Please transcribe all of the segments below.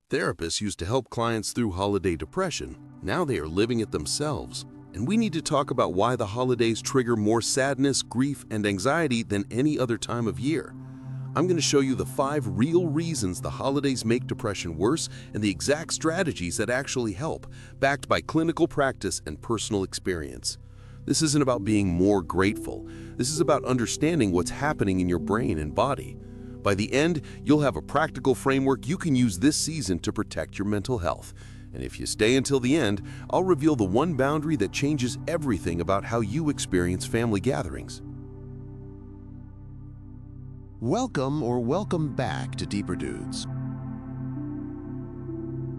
Therapists used to help clients through holiday depression. Now they are living it themselves. And we need to talk about why the holidays trigger more sadness, grief, and anxiety than any other time of year. I'm going to show you the 5 real reasons the holidays make depression worse and the exact strategies that actually help, backed by clinical practice and personal experience. This isn't about being more grateful. This is about understanding what's happening in your brain and body. By the end, you'll have a practical framework you can use this season to protect your mental health. And if you stay until the end, I'll reveal the one boundary that changes everything about how you experience family gatherings. Welcome back to Deeper Dudes.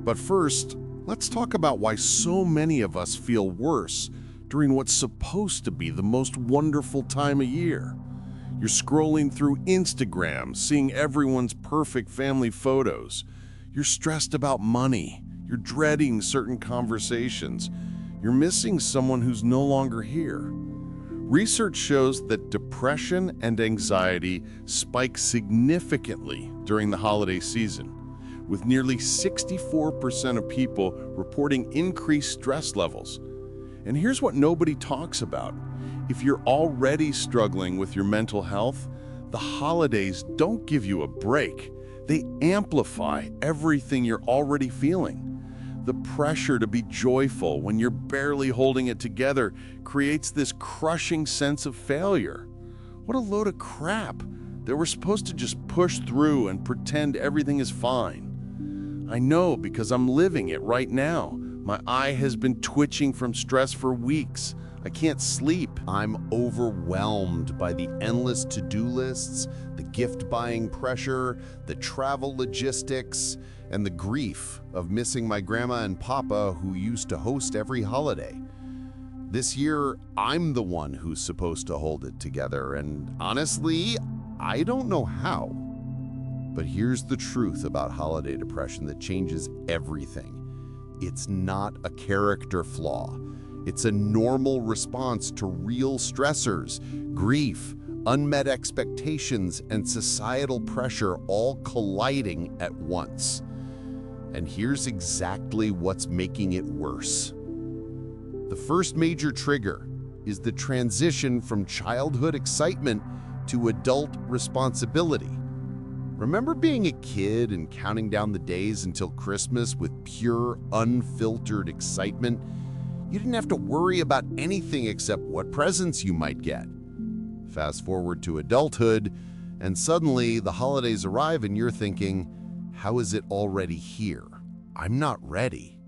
But first, let's talk about why so many of us feel worse during what's supposed to be the most wonderful time of year. You're scrolling through Instagram, seeing everyone's perfect family photos. You're stressed about money. You're dreading certain conversations. You're missing someone who's no longer here. Research shows that depression and anxiety spike significantly during the holiday season, with nearly 64% of people reporting increased stress levels. And here's what nobody talks about. If you're already struggling with your mental health, the holidays don't give you a break. They amplify everything you're already feeling. The pressure to be joyful when you're barely holding it together creates this crushing sense of failure. What a load of crap that we're supposed to just push through and pretend everything is fine. I know because I'm living it right now. My eye has been twitching from stress for weeks. I can't sleep. I'm overwhelmed by the endless to-do lists, the gift-buying pressure, the travel logistics, and the grief of missing my grandma and papa who used to host every holiday. This year, I'm the one who's supposed to hold it together, and honestly, I don't know how. But here's the truth about holiday depression that changes everything. It's not a character flaw. It's a normal response to real stressors, grief, unmet expectations, and societal pressure all colliding at once. And here's exactly what's making it worse. The first major trigger is the transition from childhood excitement to adult responsibility. Remember being a kid and counting down the days until Christmas with pure, unfiltered excitement? You didn't have to worry about anything except what presents you might get. Fast forward to adulthood, and suddenly the holidays arrive and you're thinking, how is it already here? I'm not ready.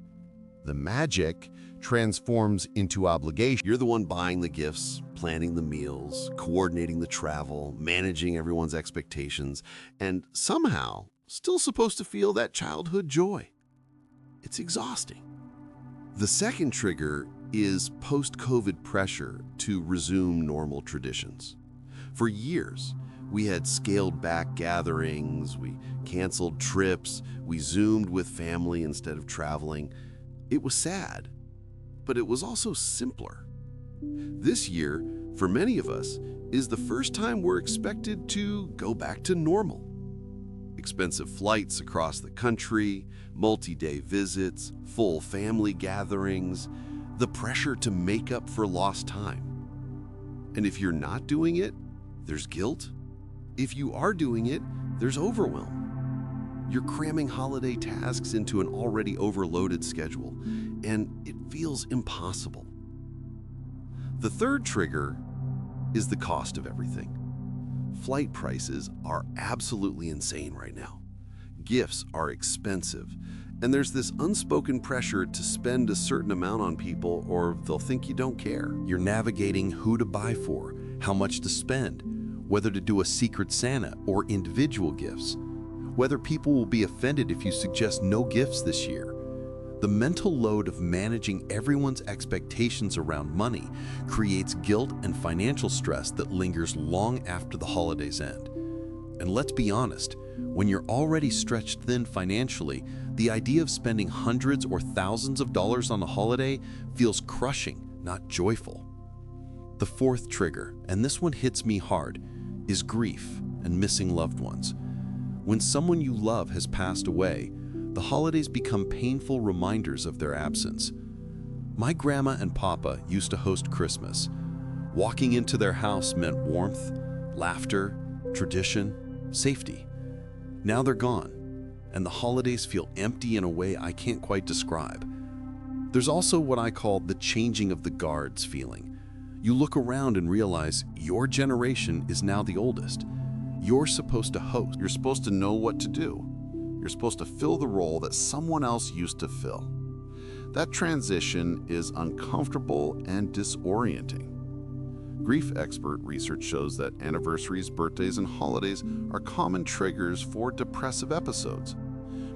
The magic transforms into obligation. You're the one buying the gifts, planning the meals, coordinating the travel, managing everyone's expectations, and somehow still supposed to feel that childhood joy. It's exhausting. The second trigger is post-COVID pressure to resume normal traditions. For years, we had scaled back gatherings, we canceled trips, we Zoomed with family instead of traveling. It was sad, but it was also simpler. This year, for many of us, is the first time we're expected to go back to normal. Expensive flights across the country, multi-day visits, full family gatherings, the pressure to make up for lost time. And if you're not doing it, there's guilt. If you are doing it, there's overwhelm. You're cramming holiday tasks into an already overloaded schedule, and it feels impossible. The third trigger is the cost of everything. Flight prices are absolutely insane right now. Gifts are expensive, and there's this unspoken pressure to spend a certain amount on people or they'll think you don't care. You're navigating who to buy for, how much to spend, whether to do a secret Santa or individual gifts, whether people will be offended if you suggest no gifts this year. The mental load of managing everyone's expectations around money creates guilt and financial stress that lingers long after the holidays end. And let's be honest, when you're already stretched thin financially, the idea of spending hundreds or thousands of dollars on a holiday feels crushing, not joyful. The fourth trigger, and this one hits me hard, is grief and missing loved ones. When someone you love has passed away, the holidays become painful reminders of their absence. My grandma and papa used to host Christmas. Walking into their house meant warmth, laughter, tradition, safety. Now they're gone, and the holidays feel empty in a way I can't quite describe. There's also what I call the changing of the guards feeling. You look around and realize your generation is now the oldest. You're supposed to host. You're supposed to know what to do. You're supposed to fill the role that someone else used to fill. That transition is uncomfortable and disorienting. Grief expert research shows that anniversaries, birthdays, and holidays are common triggers for depressive episodes.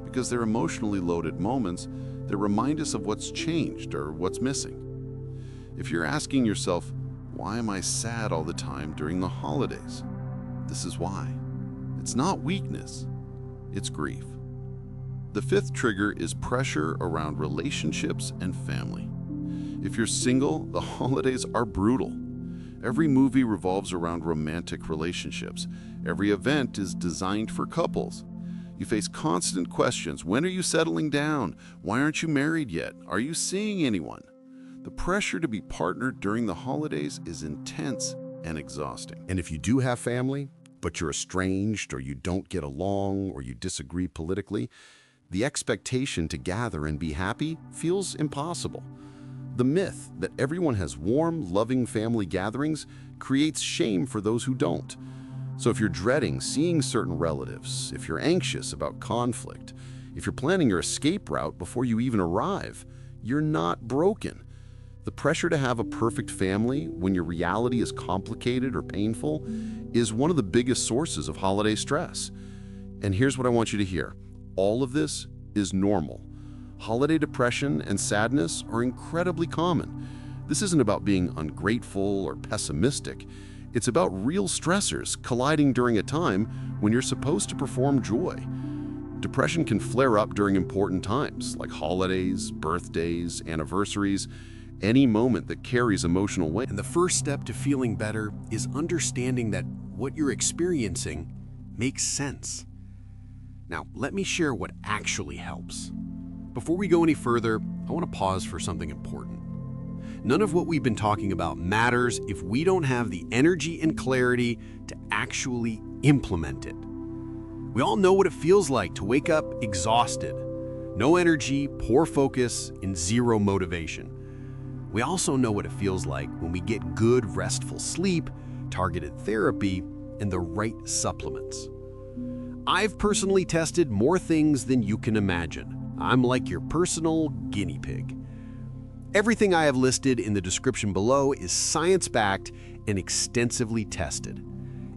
Because they're emotionally loaded moments that remind us of what's changed or what's missing. If you're asking yourself, why am I sad all the time during the holidays? This is why. It's not weakness, it's grief. The fifth trigger is pressure around relationships and family. If you're single, the holidays are brutal. Every movie revolves around romantic relationships. Every event is designed for couples. You face constant questions. When are you settling down? Why aren't you married yet? Are you seeing anyone? The pressure to be partnered during the holidays is intense and exhausting. And if you do have family, but you're estranged or you don't get along or you disagree politically, the expectation to gather and be happy feels impossible. The myth that everyone has warm, loving family gatherings creates shame for those who don't. So if you're dreading seeing certain relatives, if you're anxious about conflict, if you're planning your escape route before you even arrive, you're not broken. The pressure to have a perfect family when your reality is complicated or painful is one of the biggest sources of holiday stress. And here's what I want you to hear. All of this is normal. Holiday depression and sadness are incredibly common. This isn't about being ungrateful or pessimistic. It's about real stressors colliding during a time when you're supposed to perform joy. Depression can flare up during important times like holidays, birthdays, anniversaries, any moment that carries emotional weight. And the first step to feeling better is understanding that what you're experiencing makes sense. Now, let me share what actually helps. Before we go any further, I want to pause for something important. None of what we've been talking about matters if we don't have the energy and clarity to actually implement it. We all know what it feels like to wake up exhausted, no energy, poor focus, and zero motivation. We also know what it feels like when we get good, restful sleep, targeted therapy, and the right supplements. I've personally tested more things than you can imagine. I'm like your personal guinea pig. Everything I have listed in the description below is science-backed and extensively tested.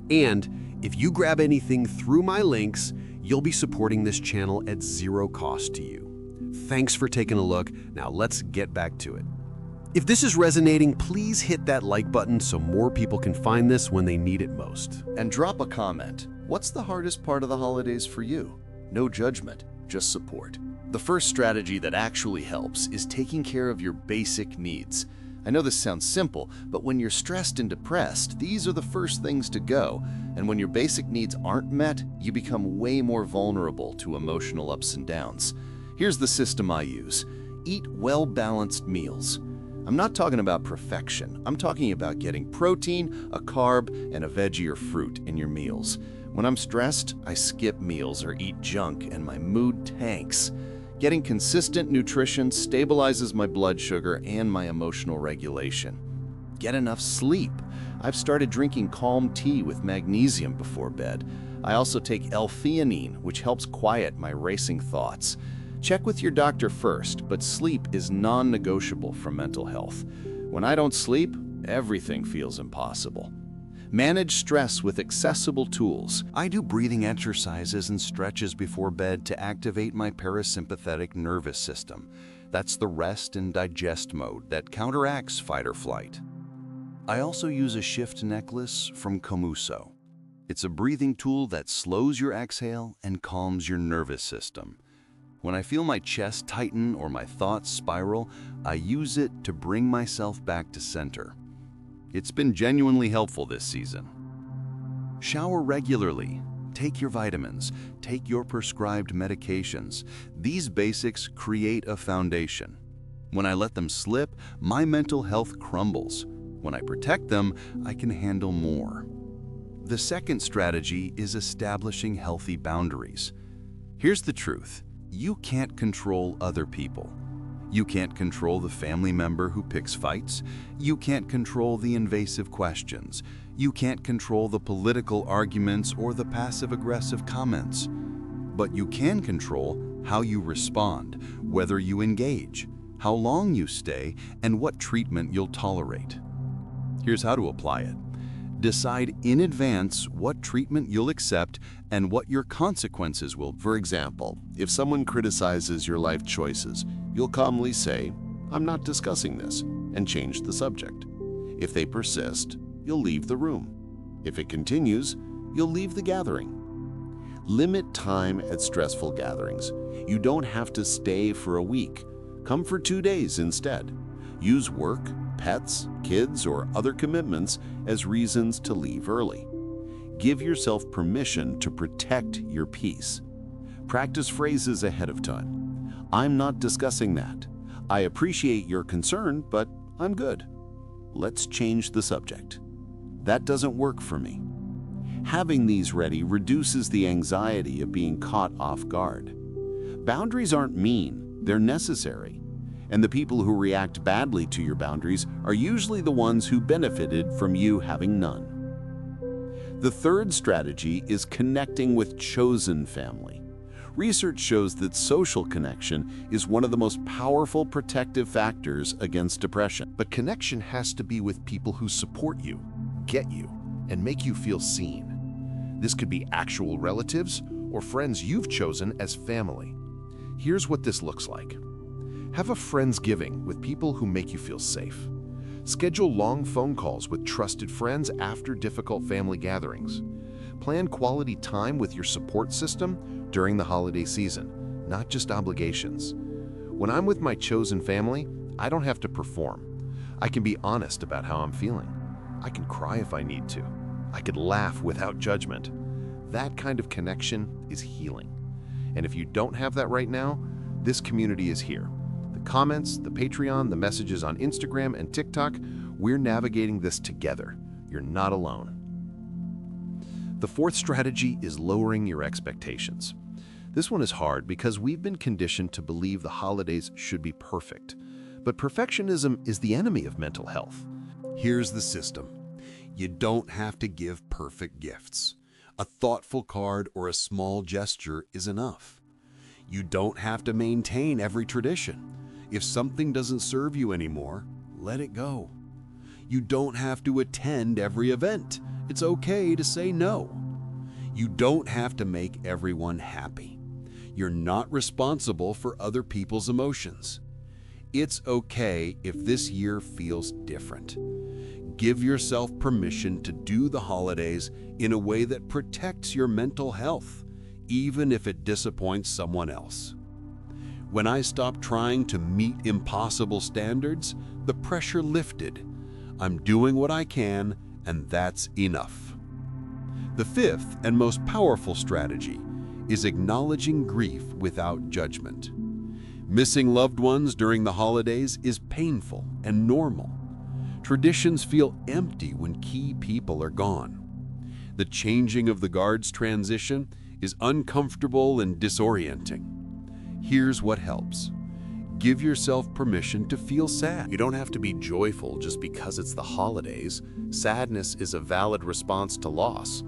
And if you grab anything through my links, you'll be supporting this channel at zero cost to you. Thanks for taking a look. Now let's get back to it. If this is resonating, please hit that like button so more people can find this when they need it most. And drop a comment. What's the hardest part of the holidays for you? No judgment, just support. The first strategy that actually helps is taking care of your basic needs. I know this sounds simple, but when you're stressed and depressed, these are the first things to go. And when your basic needs aren't met, you become way more vulnerable to emotional ups and downs. Here's the system I use. Eat well-balanced meals. I'm not talking about perfection. I'm talking about getting protein, a carb, and a veggie or fruit in your meals. When I'm stressed, I skip meals or eat junk and my mood tanks. Getting consistent nutrition stabilizes my blood sugar and my emotional regulation. Get enough sleep. I've started drinking calm tea with magnesium before bed. I also take L-theanine, which helps quiet my racing thoughts. Check with your doctor first, but sleep is non-negotiable for mental health. When I don't sleep, everything feels impossible. Manage stress with accessible tools. I do breathing exercises and stretches before bed to activate my parasympathetic nervous system. That's the rest and digest mode that counteracts fight or flight. I also use a shift necklace from Komuso. It's a breathing tool that slows your exhale and calms your nervous system. When I feel my chest tighten or my thoughts spiral, I use it to bring myself back to center. It's been genuinely helpful this season. Shower regularly. Take your vitamins, take your prescribed medications. These basics create a foundation. When I let them slip, my mental health crumbles. When I protect them, I can handle more. The second strategy is establishing healthy boundaries. Here's the truth. You can't control other people. You can't control the family member who picks fights. You can't control the invasive questions. You can't control the political arguments or the passive-aggressive comments. But you can control how you respond, whether you engage, how long you stay, and what treatment you'll tolerate. Here's how to apply it. Decide in advance what treatment you'll accept and what your consequences will be. For example, if someone criticizes your life choices, you'll calmly say, "I'm not discussing this," and change the subject. If they persist, you'll leave the room. If it continues, you'll leave the gathering. Limit time at stressful gatherings. You don't have to stay for a week. Come for 2 days instead. Use work, pets, kids, or other commitments as reasons to leave early. Give yourself permission to protect your peace. Practice phrases ahead of time. "I'm not discussing that. I appreciate your concern, but I'm good. Let's change the subject. That doesn't work for me." Having these ready reduces the anxiety of being caught off guard. Boundaries aren't mean, they're necessary. And the people who react badly to your boundaries are usually the ones who benefited from you having none. The third strategy is connecting with chosen family. Research shows that social connection is one of the most powerful protective factors against depression. But connection has to be with people who support you, get you, and make you feel seen. This could be actual relatives or friends you've chosen as family. Here's what this looks like. Have a Friendsgiving with people who make you feel safe. Schedule long phone calls with trusted friends after difficult family gatherings. Plan quality time with your support system during the holiday season, not just obligations. When I'm with my chosen family, I don't have to perform. I can be honest about how I'm feeling. I can cry if I need to. I could laugh without judgment. That kind of connection is healing. And if you don't have that right now, this community is here. The comments, the Patreon, the messages on Instagram and TikTok, we're navigating this together. You're not alone. The fourth strategy is lowering your expectations. This one is hard because we've been conditioned to believe the holidays should be perfect. But perfectionism is the enemy of mental health. Here's the system. You don't have to give perfect gifts. A thoughtful card or a small gesture is enough. You don't have to maintain every tradition. If something doesn't serve you anymore, let it go. You don't have to attend every event. It's okay to say no. You don't have to make everyone happy. You're not responsible for other people's emotions. It's okay if this year feels different. Give yourself permission to do the holidays in a way that protects your mental health, even if it disappoints someone else. When I stopped trying to meet impossible standards, the pressure lifted. I'm doing what I can, and that's enough. The fifth and most powerful strategy is acknowledging grief without judgment. Missing loved ones during the holidays is painful and normal. Traditions feel empty when key people are gone. The changing of the guard's transition is uncomfortable and disorienting. Here's what helps. Give yourself permission to feel sad. You don't have to be joyful just because it's the holidays. Sadness is a valid response to loss.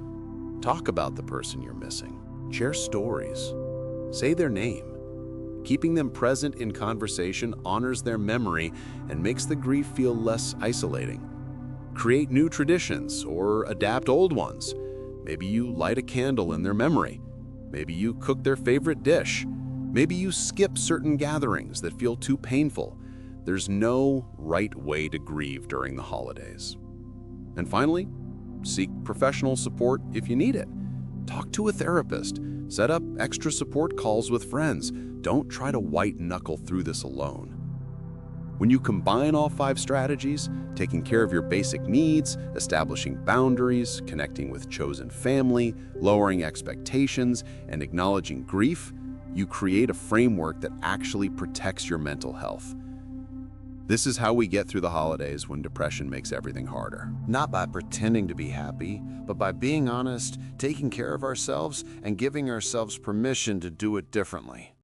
Talk about the person you're missing. Share stories. Say their name. Keeping them present in conversation honors their memory and makes the grief feel less isolating. Create new traditions or adapt old ones. Maybe you light a candle in their memory. Maybe you cook their favorite dish. Maybe you skip certain gatherings that feel too painful. There's no right way to grieve during the holidays. And finally, seek professional support if you need it. Talk to a therapist. Set up extra support calls with friends. Don't try to white-knuckle through this alone. When you combine all 5 strategies, taking care of your basic needs, establishing boundaries, connecting with chosen family, lowering expectations, and acknowledging grief, you create a framework that actually protects your mental health. This is how we get through the holidays when depression makes everything harder. Not by pretending to be happy, but by being honest, taking care of ourselves, and giving ourselves permission to do it differently.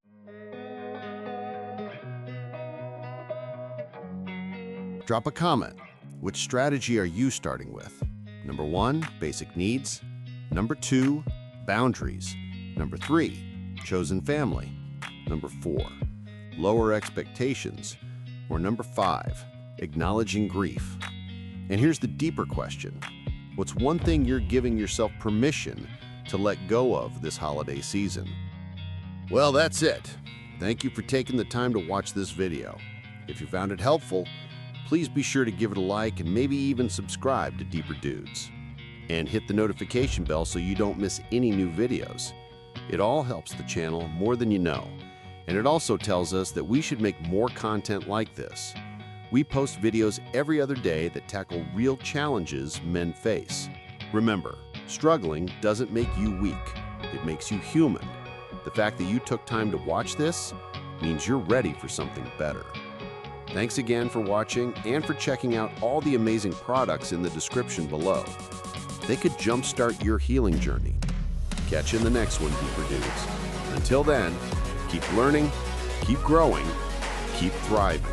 Drop a comment. Which strategy are you starting with? Number 1, basic needs. Number 2, boundaries. Number 3, chosen family. Number 4, lower expectations. Or number 5, acknowledging grief. And here's the deeper question. What's one thing you're giving yourself permission to let go of this holiday season? Well, that's it. Thank you for taking the time to watch this video. If you found it helpful, please be sure to give it a like and maybe even subscribe to Deeper Dudes. And hit the notification bell so you don't miss any new videos. It all helps the channel more than you know. And it also tells us that we should make more content like this. We post videos every other day that tackle real challenges men face. Remember, struggling doesn't make you weak. It makes you human. The fact that you took time to watch this means you're ready for something better. Thanks again for watching and for checking out all the amazing products in the description below. They could jumpstart your healing journey. Catch you in the next one, Deeper Dudes. Until then, keep learning, keep growing, keep thriving.